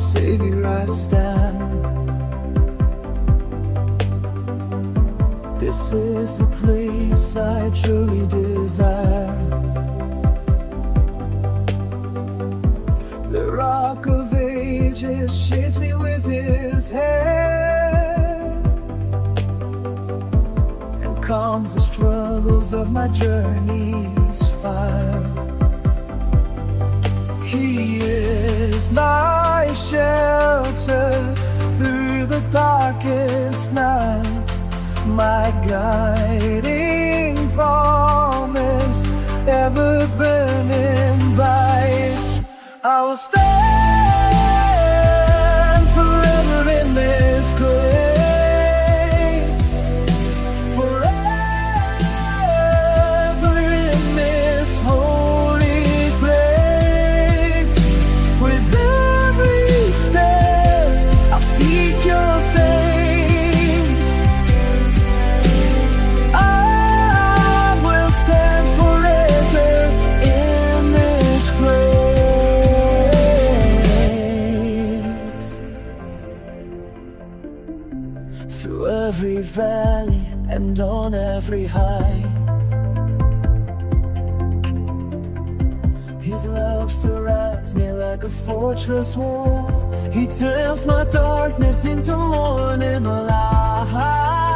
Savior I stand. This is the place I truly desire. The Rock of Ages shades me with his hand and calms the struggles of my journey's fire. He is my shelter through the darkest night, my guiding promise, ever burning bright. I will stand forever in this grace, forever in this holy place. With every step I'll seek your face. I will stand forever in this grace. Through every valley and on every high, his love surrounds me like a fortress wall. He turns my darkness into morning light.